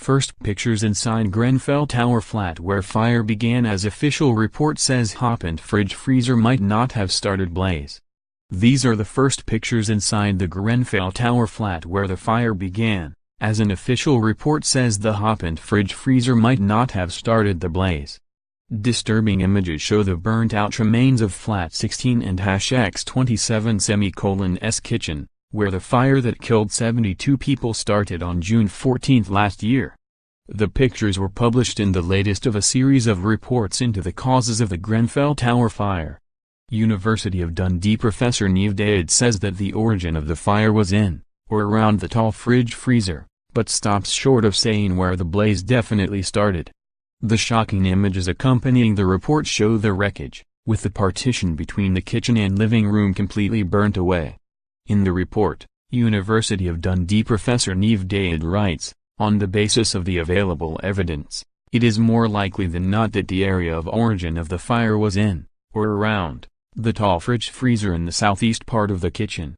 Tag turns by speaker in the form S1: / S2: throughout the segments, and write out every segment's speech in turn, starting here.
S1: first pictures inside Grenfell Tower flat where fire began, as official report says Hotpoint fridge freezer might not have started blaze. These are the first pictures inside the Grenfell Tower flat where the fire began, as an official report says the Hotpoint fridge freezer might not have started the blaze. Disturbing images show the burnt-out remains of Flat 16 and X27's kitchen, where the fire that killed 72 people started on June 14 last year. The pictures were published in the latest of a series of reports into the causes of the Grenfell Tower fire. University of Dundee professor Niamh Daoud says that the origin of the fire was in, or around the tall fridge freezer, but stops short of saying where the blaze definitely started. The shocking images accompanying the report show the wreckage, with the partition between the kitchen and living room completely burnt away. In the report, University of Dundee professor Niamh Daoud writes, on the basis of the available evidence, it is more likely than not that the area of origin of the fire was in, or around, the tall fridge freezer in the southeast part of the kitchen.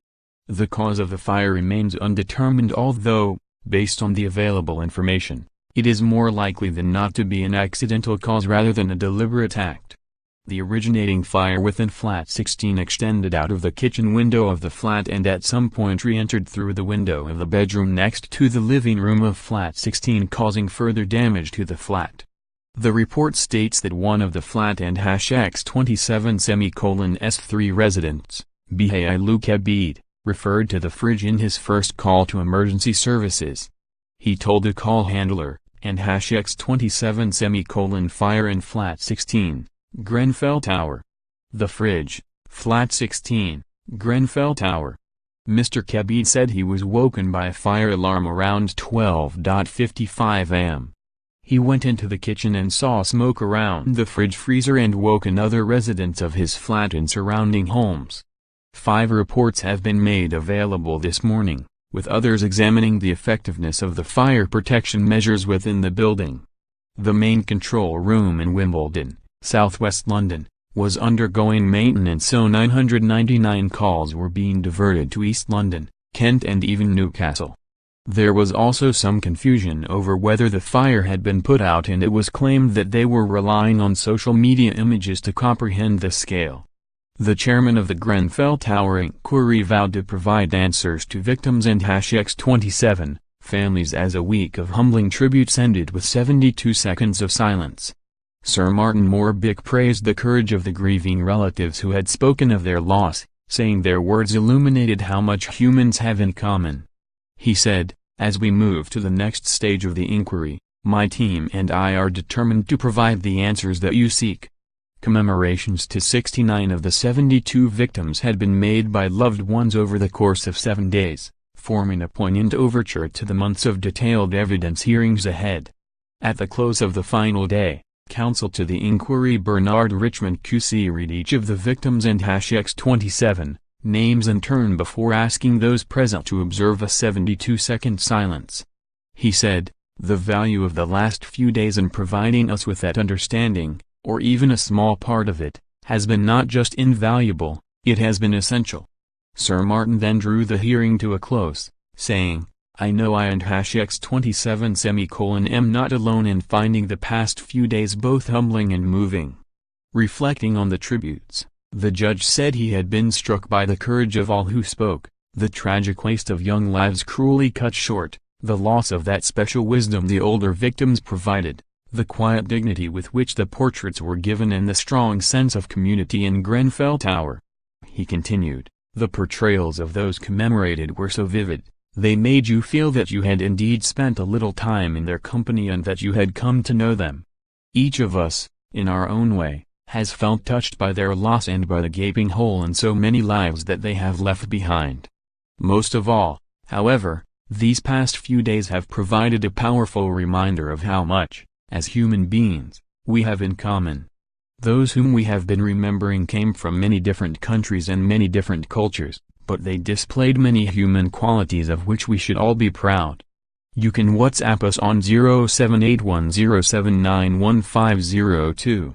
S1: The cause of the fire remains undetermined, although, based on the available information, it is more likely than not to be an accidental cause rather than a deliberate act. The originating fire within Flat 16 extended out of the kitchen window of the flat and at some point re-entered through the window of the bedroom next to the living room of Flat 16, causing further damage to the flat. The report states that one of the Flat and X27's3 residents, Bihailu Kebid, referred to the fridge in his first call to emergency services. He told a call handler, and X27 fire in Flat 16, Grenfell Tower. The fridge, Flat 16, Grenfell Tower. Mr. Kebid said he was woken by a fire alarm around 12:55 am. He went into the kitchen and saw smoke around the fridge freezer and woke other residents of his flat and surrounding homes. 5 reports have been made available this morning, with others examining the effectiveness of the fire protection measures within the building. The main control room in Wimbledon, southwest London, was undergoing maintenance, so 999 calls were being diverted to East London, Kent and even Newcastle. There was also some confusion over whether the fire had been put out, and it was claimed that they were relying on social media images to comprehend the scale. The chairman of the Grenfell Tower inquiry vowed to provide answers to victims and X27 families as a week of humbling tributes ended with 72 seconds of silence. Sir Martin Morbick praised the courage of the grieving relatives who had spoken of their loss, saying their words illuminated how much humans have in common. He said, "As we move to the next stage of the inquiry, my team and I are determined to provide the answers that you seek." Commemorations to 69 of the 72 victims had been made by loved ones over the course of 7 days, forming a poignant overture to the months of detailed evidence hearings ahead. At the close of the final day, counsel to the inquiry Bernard Richmond QC read each of the victims and X27 names in turn before asking those present to observe a 72-second silence. He said, "The value of the last few days in providing us with that understanding, or even a small part of it, has been not just invaluable, it has been essential." Sir Martin then drew the hearing to a close, saying, "I know I and X27 am not alone in finding the past few days both humbling and moving." Reflecting on the tributes, the judge said he had been struck by the courage of all who spoke, the tragic waste of young lives cruelly cut short, the loss of that special wisdom the older victims provided, the quiet dignity with which the portraits were given, and the strong sense of community in Grenfell Tower. He continued, "The portrayals of those commemorated were so vivid, they made you feel that you had indeed spent a little time in their company and that you had come to know them. Each of us, in our own way, has felt touched by their loss and by the gaping hole in so many lives that they have left behind. Most of all, however, these past few days have provided a powerful reminder of how much, as human beings, we have in common. Those whom we have been remembering came from many different countries and many different cultures, but they displayed many human qualities of which we should all be proud." You can WhatsApp us on 0781079150